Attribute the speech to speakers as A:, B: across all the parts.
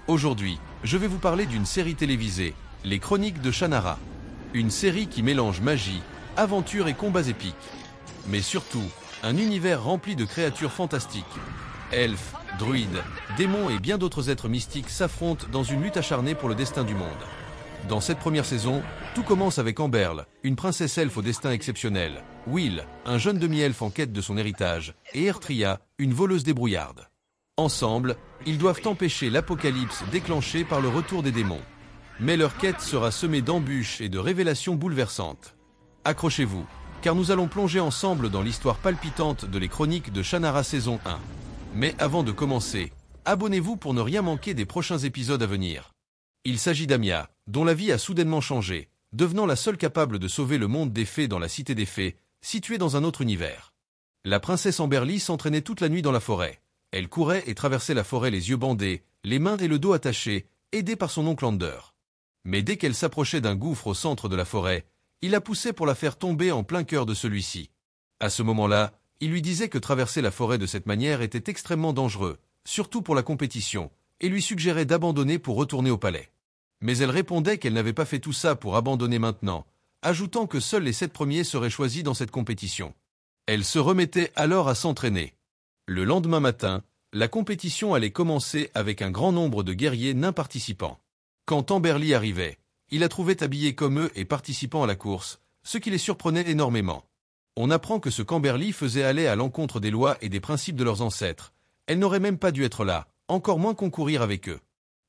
A: Aujourd'hui, je vais vous parler d'une série télévisée, Les Chroniques de Shannara. Une série qui mélange magie, aventure et combats épiques. Mais surtout, un univers rempli de créatures fantastiques. Elfes, druides, démons et bien d'autres êtres mystiques s'affrontent dans une lutte acharnée pour le destin du monde. Dans cette première saison, tout commence avec Amberle, une princesse elfe au destin exceptionnel, Will, un jeune demi-elfe en quête de son héritage, et Ertria, une voleuse débrouillarde. Ensemble, ils doivent empêcher l'apocalypse déclenchée par le retour des démons. Mais leur quête sera semée d'embûches et de révélations bouleversantes. Accrochez-vous, car nous allons plonger ensemble dans l'histoire palpitante de Les Chroniques de Shannara saison 1. Mais avant de commencer, abonnez-vous pour ne rien manquer des prochains épisodes à venir. Il s'agit d'Amia, dont la vie a soudainement changé, devenant la seule capable de sauver le monde des fées dans la cité des fées, située dans un autre univers. La princesse Amberly s'entraînait toute la nuit dans la forêt. Elle courait et traversait la forêt les yeux bandés, les mains et le dos attachés, aidée par son oncle Ander. Mais dès qu'elle s'approchait d'un gouffre au centre de la forêt, il la poussait pour la faire tomber en plein cœur de celui-ci. À ce moment-là, il lui disait que traverser la forêt de cette manière était extrêmement dangereux, surtout pour la compétition, et lui suggérait d'abandonner pour retourner au palais. Mais elle répondait qu'elle n'avait pas fait tout ça pour abandonner maintenant, ajoutant que seuls les 7 premiers seraient choisis dans cette compétition. Elle se remettait alors à s'entraîner. Le lendemain matin, la compétition allait commencer avec un grand nombre de guerriers nains participants. Quand Amberly arrivait, il la trouvait habillée comme eux et participant à la course, ce qui les surprenait énormément. On apprend que ce qu'Amberly faisait aller à l'encontre des lois et des principes de leurs ancêtres. Elle n'aurait même pas dû être là, encore moins concourir avec eux.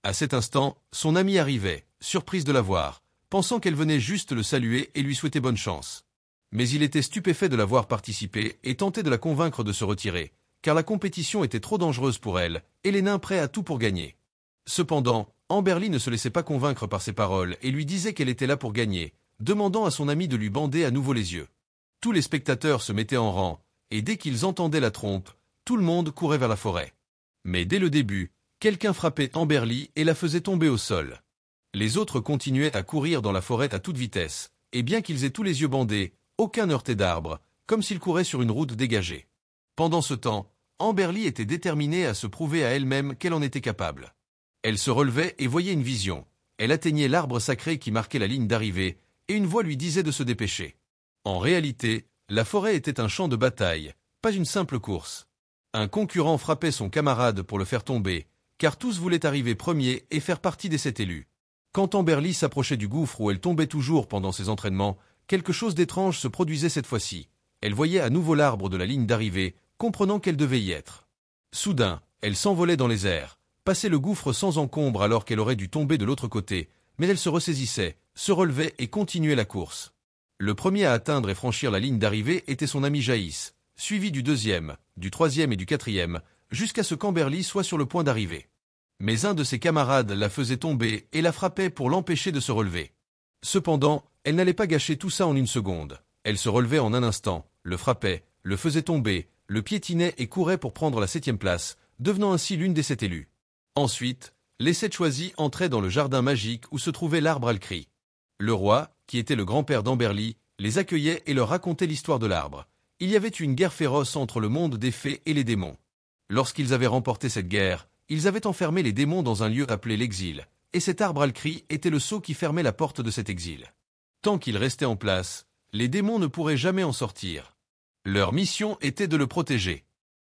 A: À cet instant, son amie arrivait, surprise de la voir, pensant qu'elle venait juste le saluer et lui souhaiter bonne chance. Mais il était stupéfait de la voir participer et tentait de la convaincre de se retirer, car la compétition était trop dangereuse pour elle, et les nains prêts à tout pour gagner. Cependant, Amberly ne se laissait pas convaincre par ses paroles et lui disait qu'elle était là pour gagner, demandant à son ami de lui bander à nouveau les yeux. Tous les spectateurs se mettaient en rang, et dès qu'ils entendaient la trompe, tout le monde courait vers la forêt. Mais dès le début, quelqu'un frappait Amberly et la faisait tomber au sol. Les autres continuaient à courir dans la forêt à toute vitesse, et bien qu'ils aient tous les yeux bandés, aucun heurtait d'arbre, comme s'ils couraient sur une route dégagée. Pendant ce temps, Amberly était déterminée à se prouver à elle-même qu'elle en était capable. Elle se relevait et voyait une vision. Elle atteignait l'arbre sacré qui marquait la ligne d'arrivée, et une voix lui disait de se dépêcher. En réalité, la forêt était un champ de bataille, pas une simple course. Un concurrent frappait son camarade pour le faire tomber, car tous voulaient arriver premiers et faire partie des 7 élus. Quand Amberly s'approchait du gouffre où elle tombait toujours pendant ses entraînements, quelque chose d'étrange se produisait cette fois-ci. Elle voyait à nouveau l'arbre de la ligne d'arrivée, comprenant qu'elle devait y être. Soudain, elle s'envolait dans les airs, passait le gouffre sans encombre alors qu'elle aurait dû tomber de l'autre côté, mais elle se ressaisissait, se relevait et continuait la course. Le premier à atteindre et franchir la ligne d'arrivée était son ami Jaïs, suivi du deuxième, du troisième et du quatrième, jusqu'à ce qu'Amberly soit sur le point d'arriver. Mais un de ses camarades la faisait tomber et la frappait pour l'empêcher de se relever. Cependant, elle n'allait pas gâcher tout ça en une seconde. Elle se relevait en un instant, le frappait, le faisait tomber, le piétinait et courait pour prendre la 7e place, devenant ainsi l'une des 7 élus. Ensuite, les 7 choisis entraient dans le jardin magique où se trouvait l'arbre Alcry. Le roi, qui était le grand-père d'Amberly, les accueillait et leur racontait l'histoire de l'arbre. Il y avait eu une guerre féroce entre le monde des fées et les démons. Lorsqu'ils avaient remporté cette guerre, ils avaient enfermé les démons dans un lieu appelé l'exil, et cet arbre Alcry était le sceau qui fermait la porte de cet exil. Tant qu'il restait en place, les démons ne pourraient jamais en sortir. Leur mission était de le protéger.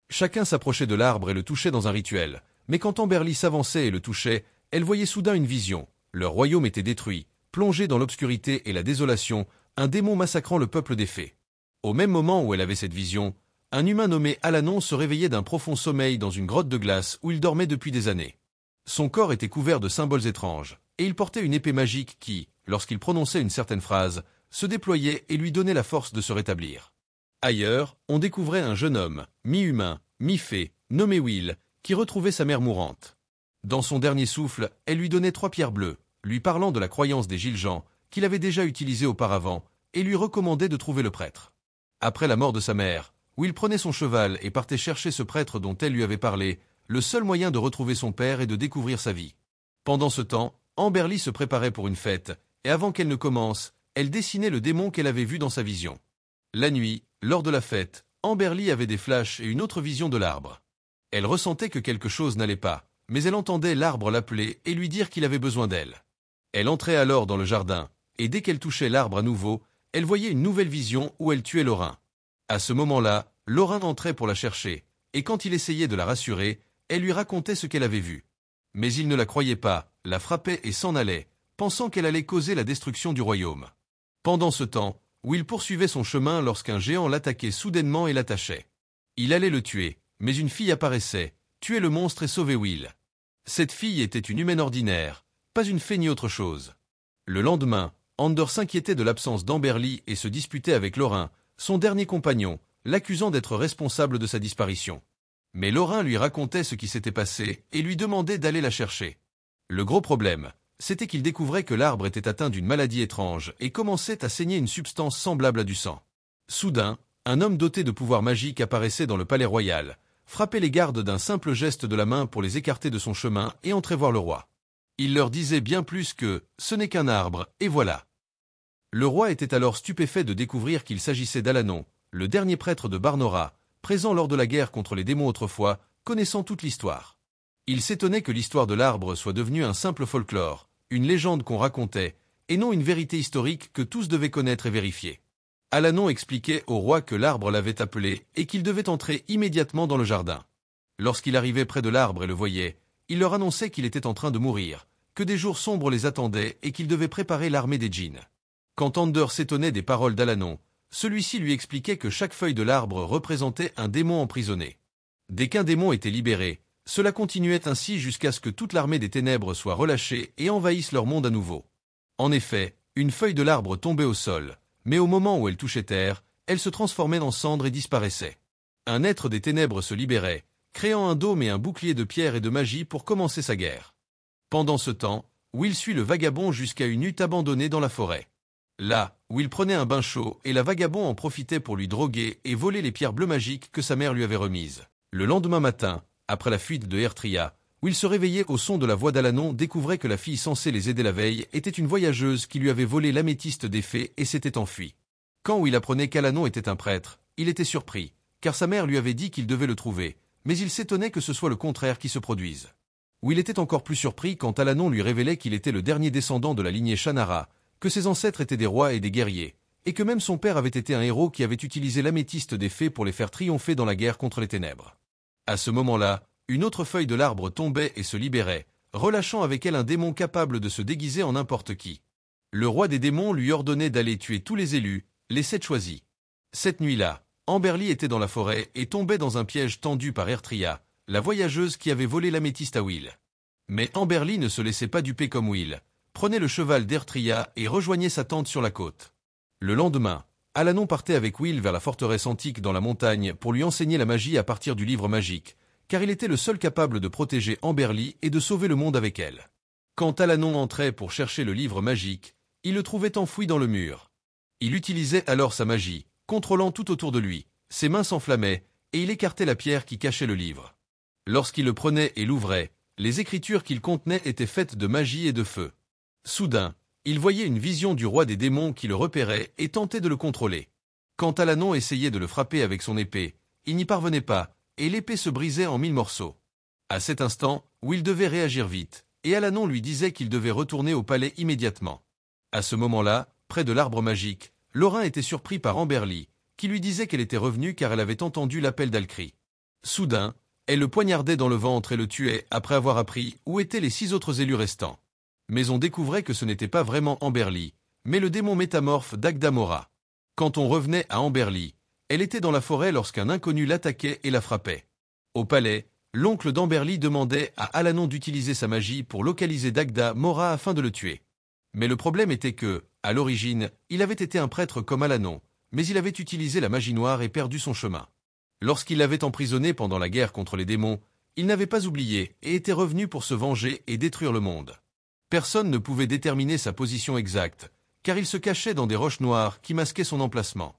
A: Chacun s'approchait de l'arbre et le touchait dans un rituel, mais quand Amberly s'avançait et le touchait, elle voyait soudain une vision. Leur royaume était détruit, plongé dans l'obscurité et la désolation, un démon massacrant le peuple des fées. Au même moment où elle avait cette vision, un humain nommé Alanon se réveillait d'un profond sommeil dans une grotte de glace où il dormait depuis des années. Son corps était couvert de symboles étranges, et il portait une épée magique qui, lorsqu'il prononçait une certaine phrase, se déployait et lui donnait la force de se rétablir. Ailleurs, on découvrait un jeune homme, mi-humain, mi-fée, nommé Will, qui retrouvait sa mère mourante. Dans son dernier souffle, elle lui donnait 3 pierres bleues, lui parlant de la croyance des Giljean, qu'il avait déjà utilisée auparavant, et lui recommandait de trouver le prêtre. Après la mort de sa mère, Will prenait son cheval et partait chercher ce prêtre dont elle lui avait parlé, le seul moyen de retrouver son père et de découvrir sa vie. Pendant ce temps, Amberly se préparait pour une fête, et avant qu'elle ne commence, elle dessinait le démon qu'elle avait vu dans sa vision. La nuit, lors de la fête, Amberly avait des flashs et une autre vision de l'arbre. Elle ressentait que quelque chose n'allait pas, mais elle entendait l'arbre l'appeler et lui dire qu'il avait besoin d'elle. Elle entrait alors dans le jardin, et dès qu'elle touchait l'arbre à nouveau, elle voyait une nouvelle vision où elle tuait Lorin. À ce moment-là, Lorin entrait pour la chercher, et quand il essayait de la rassurer, elle lui racontait ce qu'elle avait vu. Mais il ne la croyait pas, la frappait et s'en allait, pensant qu'elle allait causer la destruction du royaume. Pendant ce temps, Will poursuivait son chemin lorsqu'un géant l'attaquait soudainement et l'attachait. Il allait le tuer, mais une fille apparaissait, tuait le monstre et sauvait Will. Cette fille était une humaine ordinaire, pas une fée ni autre chose. Le lendemain, Andor s'inquiétait de l'absence d'Amberly et se disputait avec Lorin, son dernier compagnon, l'accusant d'être responsable de sa disparition. Mais Lorin lui racontait ce qui s'était passé et lui demandait d'aller la chercher. Le gros problème, c'était qu'il découvrait que l'arbre était atteint d'une maladie étrange et commençait à saigner une substance semblable à du sang. Soudain, un homme doté de pouvoirs magiques apparaissait dans le palais royal, frappait les gardes d'un simple geste de la main pour les écarter de son chemin et entrer voir le roi. Il leur disait bien plus que « ce n'est qu'un arbre, et voilà ». Le roi était alors stupéfait de découvrir qu'il s'agissait d'Alanon, le dernier prêtre de Barnora, présent lors de la guerre contre les démons autrefois, connaissant toute l'histoire. Il s'étonnait que l'histoire de l'arbre soit devenue un simple folklore, une légende qu'on racontait, et non une vérité historique que tous devaient connaître et vérifier. Alanon expliquait au roi que l'arbre l'avait appelé et qu'il devait entrer immédiatement dans le jardin. Lorsqu'il arrivait près de l'arbre et le voyait, il leur annonçait qu'il était en train de mourir, que des jours sombres les attendaient et qu'il devait préparer l'armée des djinns. Quand Andor s'étonnait des paroles d'Alanon, celui-ci lui expliquait que chaque feuille de l'arbre représentait un démon emprisonné. Dès qu'un démon était libéré, cela continuait ainsi jusqu'à ce que toute l'armée des ténèbres soit relâchée et envahisse leur monde à nouveau. En effet, une feuille de l'arbre tombait au sol, mais au moment où elle touchait terre, elle se transformait en cendre et disparaissait. Un être des ténèbres se libérait, créant un dôme et un bouclier de pierre et de magie pour commencer sa guerre. Pendant ce temps, Will suit le vagabond jusqu'à une hutte abandonnée dans la forêt. Là, Will prenait un bain chaud et la vagabond en profitait pour lui droguer et voler les pierres bleues magiques que sa mère lui avait remises. Le lendemain matin, après la fuite de Ertria, Will se réveillait au son de la voix d'Alanon, découvrait que la fille censée les aider la veille était une voyageuse qui lui avait volé l'améthyste des fées et s'était enfuie. Quand Will apprenait qu'Alanon était un prêtre, il était surpris, car sa mère lui avait dit qu'il devait le trouver, mais il s'étonnait que ce soit le contraire qui se produise. Will était encore plus surpris quand Alanon lui révélait qu'il était le dernier descendant de la lignée Shannara, que ses ancêtres étaient des rois et des guerriers, et que même son père avait été un héros qui avait utilisé l'améthyste des fées pour les faire triompher dans la guerre contre les ténèbres. À ce moment-là, une autre feuille de l'arbre tombait et se libérait, relâchant avec elle un démon capable de se déguiser en n'importe qui. Le roi des démons lui ordonnait d'aller tuer tous les élus, les 7 choisis. Cette nuit-là, Amberly était dans la forêt et tombait dans un piège tendu par Ertria, la voyageuse qui avait volé l'améthyste à Will. Mais Amberly ne se laissait pas duper comme Will, prenait le cheval d'Ertria et rejoignait sa tente sur la côte. Le lendemain, Alanon partait avec Will vers la forteresse antique dans la montagne pour lui enseigner la magie à partir du livre magique, car il était le seul capable de protéger Amberly et de sauver le monde avec elle. Quand Alanon entrait pour chercher le livre magique, il le trouvait enfoui dans le mur. Il utilisait alors sa magie, contrôlant tout autour de lui, ses mains s'enflammaient, et il écartait la pierre qui cachait le livre. Lorsqu'il le prenait et l'ouvrait, les écritures qu'il contenait étaient faites de magie et de feu. Soudain, il voyait une vision du roi des démons qui le repérait et tentait de le contrôler. Quand Alanon essayait de le frapper avec son épée, il n'y parvenait pas, et l'épée se brisait en 1000 morceaux. À cet instant, Will devait réagir vite, et Alanon lui disait qu'il devait retourner au palais immédiatement. À ce moment-là, près de l'arbre magique, Lorin était surpris par Amberly, qui lui disait qu'elle était revenue car elle avait entendu l'appel d'Alcry. Soudain, elle le poignardait dans le ventre et le tuait après avoir appris où étaient les 6 autres élus restants. Mais on découvrait que ce n'était pas vraiment Amberly, mais le démon métamorphe d'Agda Mora. Quand on revenait à Amberly, elle était dans la forêt lorsqu'un inconnu l'attaquait et la frappait. Au palais, l'oncle d'Amberly demandait à Alanon d'utiliser sa magie pour localiser Dagda Mora afin de le tuer. Mais le problème était que, à l'origine, il avait été un prêtre comme Alanon, mais il avait utilisé la magie noire et perdu son chemin. Lorsqu'il l'avait emprisonné pendant la guerre contre les démons, il n'avait pas oublié et était revenu pour se venger et détruire le monde. Personne ne pouvait déterminer sa position exacte, car il se cachait dans des roches noires qui masquaient son emplacement.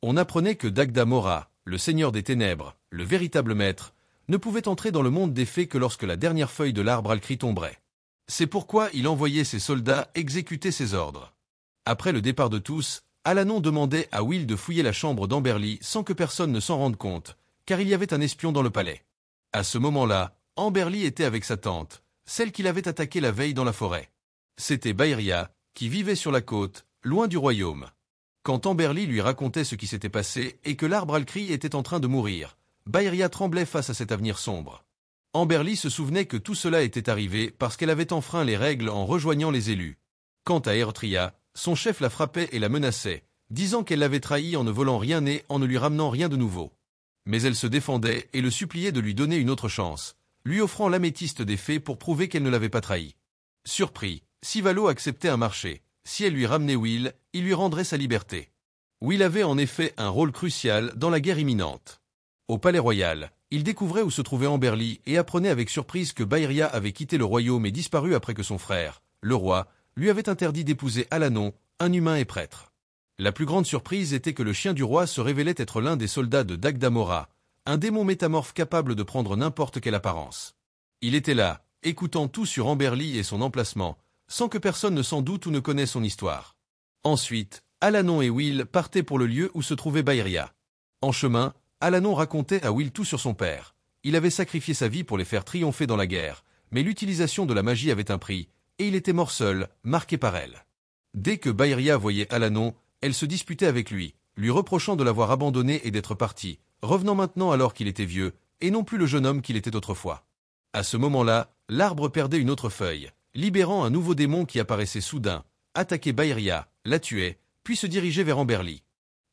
A: On apprenait que Dagda Mora, le seigneur des ténèbres, le véritable maître, ne pouvait entrer dans le monde des fées que lorsque la dernière feuille de l'arbre Alcry tomberait. C'est pourquoi il envoyait ses soldats exécuter ses ordres. Après le départ de tous, Alanon demandait à Will de fouiller la chambre d'Amberly sans que personne ne s'en rende compte, car il y avait un espion dans le palais. À ce moment-là, Amberly était avec sa tante, celle qu'il avait attaquée la veille dans la forêt. C'était Baeria, qui vivait sur la côte, loin du royaume. Quand Amberly lui racontait ce qui s'était passé et que l'arbre Alcry était en train de mourir, Baeria tremblait face à cet avenir sombre. Amberly se souvenait que tout cela était arrivé parce qu'elle avait enfreint les règles en rejoignant les élus. Quant à Eritrea, son chef la frappait et la menaçait, disant qu'elle l'avait trahi en ne volant rien et en ne lui ramenant rien de nouveau. Mais elle se défendait et le suppliait de lui donner une autre chance, lui offrant l'améthyste des fées pour prouver qu'elle ne l'avait pas trahi. Surpris, Sivalo acceptait un marché. Si elle lui ramenait Will, il lui rendrait sa liberté. Will avait en effet un rôle crucial dans la guerre imminente. Au palais royal, il découvrait où se trouvait Amberly et apprenait avec surprise que Baeria avait quitté le royaume et disparu après que son frère, le roi, lui avait interdit d'épouser Alanon, un humain et prêtre. La plus grande surprise était que le chien du roi se révélait être l'un des soldats de Dagda Mora, un démon métamorphe capable de prendre n'importe quelle apparence. Il était là, écoutant tout sur Amberly et son emplacement, sans que personne ne s'en doute ou ne connaisse son histoire. Ensuite, Alanon et Will partaient pour le lieu où se trouvait Baeria. En chemin, Alanon racontait à Will tout sur son père. Il avait sacrifié sa vie pour les faire triompher dans la guerre, mais l'utilisation de la magie avait un prix, et il était mort seul, marqué par elle. Dès que Baeria voyait Alanon, elle se disputait avec lui reprochant de l'avoir abandonné et d'être parti, revenant maintenant alors qu'il était vieux, et non plus le jeune homme qu'il était autrefois. À ce moment-là, l'arbre perdait une autre feuille, libérant un nouveau démon qui apparaissait soudain, attaquait Baeria, la tuait, puis se dirigeait vers Amberly.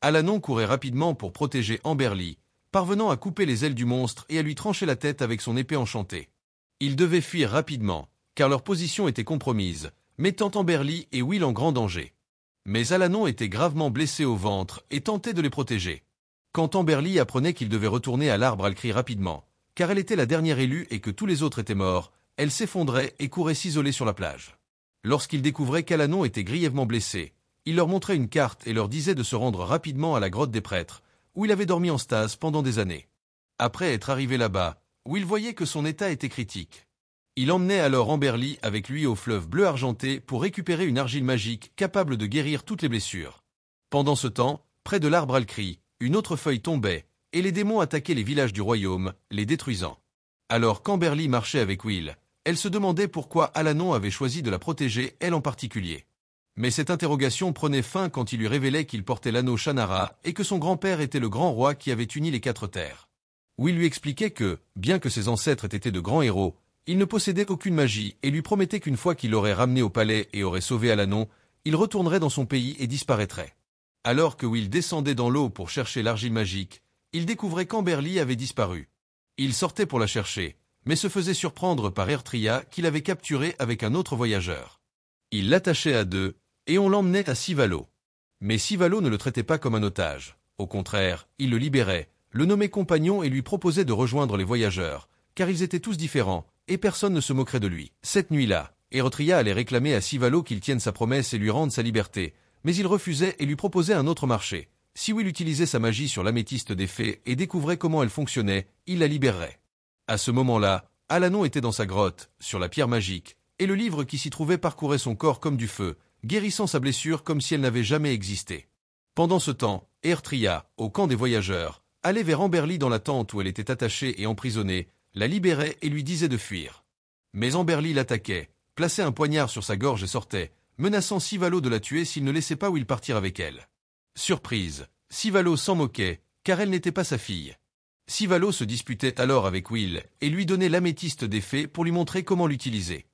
A: Alanon courait rapidement pour protéger Amberly, parvenant à couper les ailes du monstre et à lui trancher la tête avec son épée enchantée. Ils devaient fuir rapidement, car leur position était compromise, mettant Amberly et Will en grand danger. Mais Alanon était gravement blessé au ventre et tentait de les protéger. Quand Amberly apprenait qu'il devait retourner à l'arbre Alcry rapidement, car elle était la dernière élue et que tous les autres étaient morts, elle s'effondrait et courait s'isoler sur la plage. Lorsqu'ils découvraient qu'Alanon était grièvement blessé, il leur montrait une carte et leur disait de se rendre rapidement à la grotte des prêtres, où il avait dormi en stase pendant des années. Après être arrivé là-bas, où il voyait que son état était critique. Il emmenait alors Amberly avec lui au fleuve bleu argenté pour récupérer une argile magique capable de guérir toutes les blessures. Pendant ce temps, près de l'arbre Alcry, une autre feuille tombait, et les démons attaquaient les villages du royaume, les détruisant. Alors qu'Amberly marchait avec Will, elle se demandait pourquoi Alanon avait choisi de la protéger, elle en particulier. Mais cette interrogation prenait fin quand il lui révélait qu'il portait l'anneau Shannara et que son grand-père était le grand roi qui avait uni les 4 terres. Will lui expliquait que, bien que ses ancêtres aient été de grands héros, il ne possédait aucune magie et lui promettait qu'une fois qu'il l'aurait ramené au palais et aurait sauvé Alanon, il retournerait dans son pays et disparaîtrait. Alors que Will descendait dans l'eau pour chercher l'argile magique, il découvrait qu'Amberly avait disparu. Il sortait pour la chercher, mais se faisait surprendre par Eritrea qu'il avait capturé avec un autre voyageur. Il l'attachait à deux, et on l'emmenait à Sivalo. Mais Sivalo ne le traitait pas comme un otage. Au contraire, il le libérait, le nommait compagnon et lui proposait de rejoindre les voyageurs, car ils étaient tous différents, et personne ne se moquerait de lui. Cette nuit-là, Eritrea allait réclamer à Sivalo qu'il tienne sa promesse et lui rende sa liberté, mais il refusait et lui proposait un autre marché. Si Will utilisait sa magie sur l'améthyste des fées et découvrait comment elle fonctionnait, il la libérerait. À ce moment-là, Alanon était dans sa grotte, sur la pierre magique, et le livre qui s'y trouvait parcourait son corps comme du feu, guérissant sa blessure comme si elle n'avait jamais existé. Pendant ce temps, Eritrea, au camp des voyageurs, allait vers Amberly dans la tente où elle était attachée et emprisonnée, la libérait et lui disait de fuir. Mais Amberly l'attaquait, plaçait un poignard sur sa gorge et sortait, menaçant Sivalo de la tuer s'il ne laissait pas Will partir avec elle. Surprise, Sivalo s'en moquait, car elle n'était pas sa fille. Sivalo se disputait alors avec Will et lui donnait l'améthyste des fées pour lui montrer comment l'utiliser.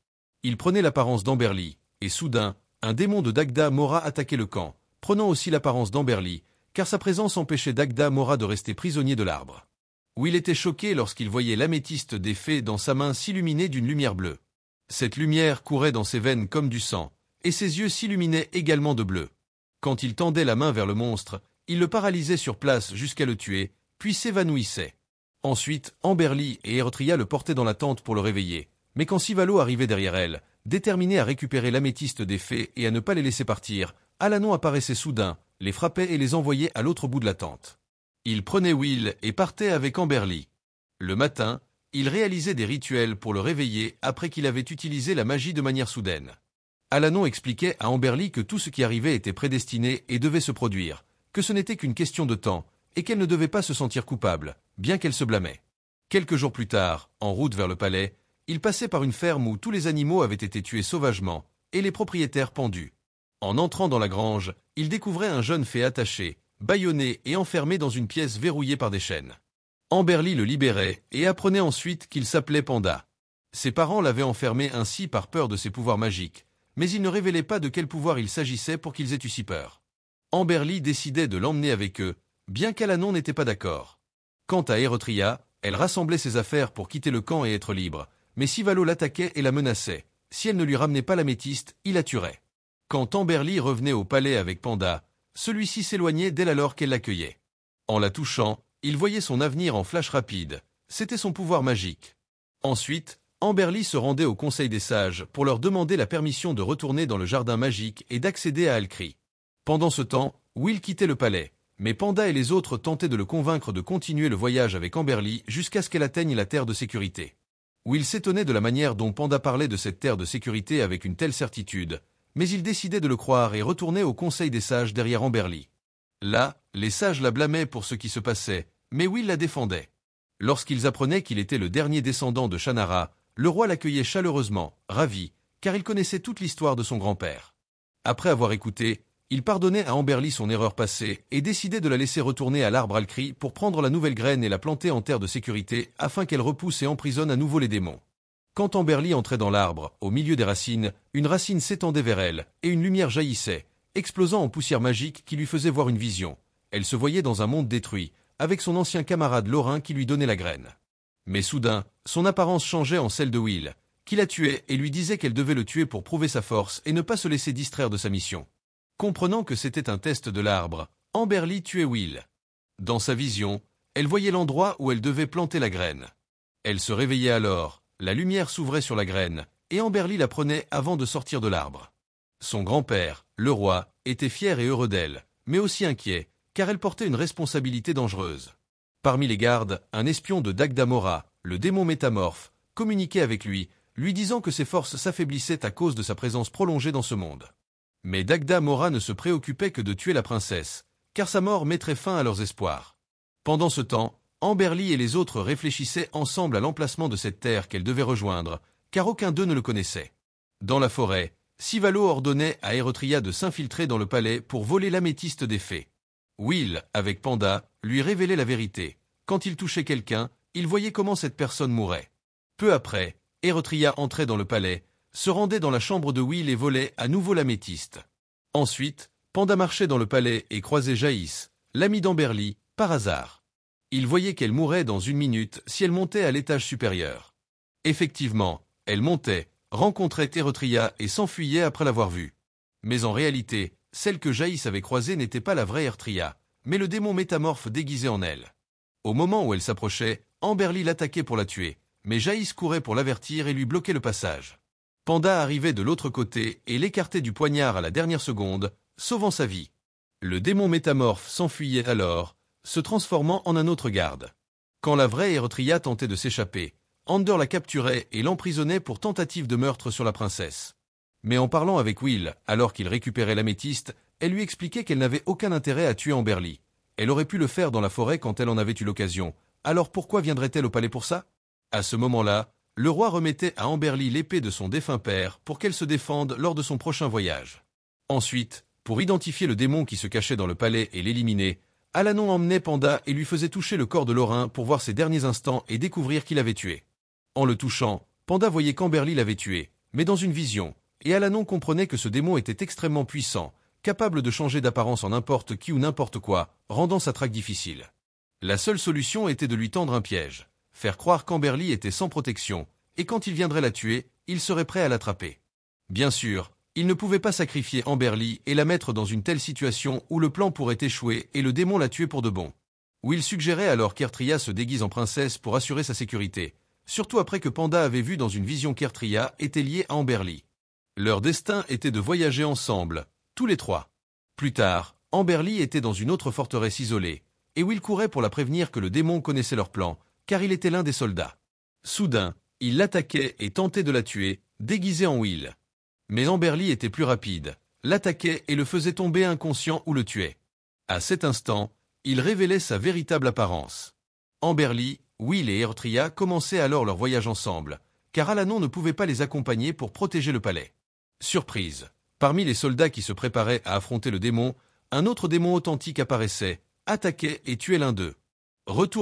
A: Il prenait l'apparence d'Amberly, et soudain, un démon de Dagda Mora attaquait le camp, prenant aussi l'apparence d'Amberly, car sa présence empêchait Dagda Mora de rester prisonnier de l'arbre. Will était choqué lorsqu'il voyait l'améthyste des fées dans sa main s'illuminer d'une lumière bleue. Cette lumière courait dans ses veines comme du sang, et ses yeux s'illuminaient également de bleu. Quand il tendait la main vers le monstre, il le paralysait sur place jusqu'à le tuer, puis s'évanouissait. Ensuite, Amberly et Eritrea le portaient dans la tente pour le réveiller, mais quand Sivalo arrivait derrière elle, déterminé à récupérer l'améthyste des fées et à ne pas les laisser partir, Alanon apparaissait soudain, les frappait et les envoyait à l'autre bout de la tente. Il prenait Will et partait avec Amberly. Le matin, il réalisait des rituels pour le réveiller après qu'il avait utilisé la magie de manière soudaine. Alanon expliquait à Amberly que tout ce qui arrivait était prédestiné et devait se produire, que ce n'était qu'une question de temps, et qu'elle ne devait pas se sentir coupable, bien qu'elle se blâmait. Quelques jours plus tard, en route vers le palais, il passait par une ferme où tous les animaux avaient été tués sauvagement, et les propriétaires pendus. En entrant dans la grange, il découvrait un jeune fée attaché, bâillonné et enfermé dans une pièce verrouillée par des chaînes. Amberly le libérait et apprenait ensuite qu'il s'appelait Panda. Ses parents l'avaient enfermé ainsi par peur de ses pouvoirs magiques, mais ils ne révélaient pas de quel pouvoir il s'agissait pour qu'ils aient eu si peur. Amberly décidait de l'emmener avec eux, bien qu'Alanon n'était pas d'accord. Quant à Eretria, elle rassemblait ses affaires pour quitter le camp et être libre, mais si Valo l'attaquait et la menaçait, si elle ne lui ramenait pas l'améthyste, il la tuerait. Quand Amberly revenait au palais avec Panda, celui-ci s'éloignait dès lors qu'elle l'accueillait. En la touchant, il voyait son avenir en flash rapide, c'était son pouvoir magique. Ensuite, Amberly se rendait au Conseil des Sages pour leur demander la permission de retourner dans le jardin magique et d'accéder à Alcry. Pendant ce temps, Will quittait le palais, mais Panda et les autres tentaient de le convaincre de continuer le voyage avec Amberly jusqu'à ce qu'elle atteigne la terre de sécurité. Will s'étonnait de la manière dont Panda parlait de cette terre de sécurité avec une telle certitude, mais il décidait de le croire et retournait au Conseil des Sages derrière Amberly. Là, les sages la blâmaient pour ce qui se passait, mais Will la défendait. Lorsqu'ils apprenaient qu'il était le dernier descendant de Shannara, le roi l'accueillait chaleureusement, ravi, car il connaissait toute l'histoire de son grand-père. Après avoir écouté, il pardonnait à Amberly son erreur passée et décidait de la laisser retourner à l'arbre Alcry pour prendre la nouvelle graine et la planter en terre de sécurité afin qu'elle repousse et emprisonne à nouveau les démons. Quand Amberly entrait dans l'arbre, au milieu des racines, une racine s'étendait vers elle, et une lumière jaillissait, explosant en poussière magique qui lui faisait voir une vision. Elle se voyait dans un monde détruit, avec son ancien camarade Lorin qui lui donnait la graine. Mais soudain, son apparence changeait en celle de Will, qui la tuait et lui disait qu'elle devait le tuer pour prouver sa force et ne pas se laisser distraire de sa mission. Comprenant que c'était un test de l'arbre, Amberly tuait Will. Dans sa vision, elle voyait l'endroit où elle devait planter la graine. Elle se réveillait alors, la lumière s'ouvrait sur la graine, et Amberly la prenait avant de sortir de l'arbre. Son grand-père, le roi, était fier et heureux d'elle, mais aussi inquiet, car elle portait une responsabilité dangereuse. Parmi les gardes, un espion de Dagda Mora, le démon métamorphe, communiquait avec lui, lui disant que ses forces s'affaiblissaient à cause de sa présence prolongée dans ce monde. Mais Dagda Mora ne se préoccupait que de tuer la princesse, car sa mort mettrait fin à leurs espoirs. Pendant ce temps, Amberly et les autres réfléchissaient ensemble à l'emplacement de cette terre qu'elle devait rejoindre, car aucun d'eux ne le connaissait. Dans la forêt, Sivalo ordonnait à Eretria de s'infiltrer dans le palais pour voler l'améthyste des fées. Will, avec Panda, lui révélait la vérité. Quand il touchait quelqu'un, il voyait comment cette personne mourait. Peu après, Eretria entrait dans le palais, se rendait dans la chambre de Will et volait à nouveau l'améthyste. Ensuite, Panda marchait dans le palais et croisait Jaïs, l'ami d'Amberly, par hasard. Il voyait qu'elle mourrait dans 1 minute si elle montait à l'étage supérieur. Effectivement, elle montait, rencontrait Eretria et s'enfuyait après l'avoir vue. Mais en réalité, celle que Jaïs avait croisée n'était pas la vraie Eretria, mais le démon métamorphe déguisé en elle. Au moment où elle s'approchait, Amberly l'attaquait pour la tuer, mais Jaïs courait pour l'avertir et lui bloquait le passage. Panda arrivait de l'autre côté et l'écartait du poignard à la dernière seconde, sauvant sa vie. Le démon métamorphe s'enfuyait alors, se transformant en un autre garde. Quand la vraie Eretria tentait de s'échapper, Ander la capturait et l'emprisonnait pour tentative de meurtre sur la princesse. Mais en parlant avec Will, alors qu'il récupérait l'améthyste, elle lui expliquait qu'elle n'avait aucun intérêt à tuer Amberly. Elle aurait pu le faire dans la forêt quand elle en avait eu l'occasion. Alors pourquoi viendrait-elle au palais pour ça? À ce moment-là, le roi remettait à Amberly l'épée de son défunt père pour qu'elle se défende lors de son prochain voyage. Ensuite, pour identifier le démon qui se cachait dans le palais et l'éliminer, Alanon emmenait Panda et lui faisait toucher le corps de Lorin pour voir ses derniers instants et découvrir qui l'avait tué. En le touchant, Panda voyait qu'Amberly l'avait tué, mais dans une vision, et Alanon comprenait que ce démon était extrêmement puissant, capable de changer d'apparence en n'importe qui ou n'importe quoi, rendant sa traque difficile. La seule solution était de lui tendre un piège, faire croire qu'Amberly était sans protection, et quand il viendrait la tuer, il serait prêt à l'attraper. Bien sûr, il ne pouvait pas sacrifier Amberly et la mettre dans une telle situation où le plan pourrait échouer et le démon la tuer pour de bon. Will suggérait alors qu'Eretria se déguise en princesse pour assurer sa sécurité, surtout après que Panda avait vu dans une vision qu'Eretria était liée à Amberly. Leur destin était de voyager ensemble, tous les trois. Plus tard, Amberly était dans une autre forteresse isolée, et Will courait pour la prévenir que le démon connaissait leur plan, car il était l'un des soldats. Soudain, il l'attaquait et tentait de la tuer, déguisé en Will. Mais Amberly était plus rapide, l'attaquait et le faisait tomber inconscient ou le tuait. À cet instant, il révélait sa véritable apparence. Amberly, Will et Eritrea commençaient alors leur voyage ensemble, car Alanon ne pouvait pas les accompagner pour protéger le palais. Surprise! Parmi les soldats qui se préparaient à affronter le démon, un autre démon authentique apparaissait, attaquait et tuait l'un d'eux. Retour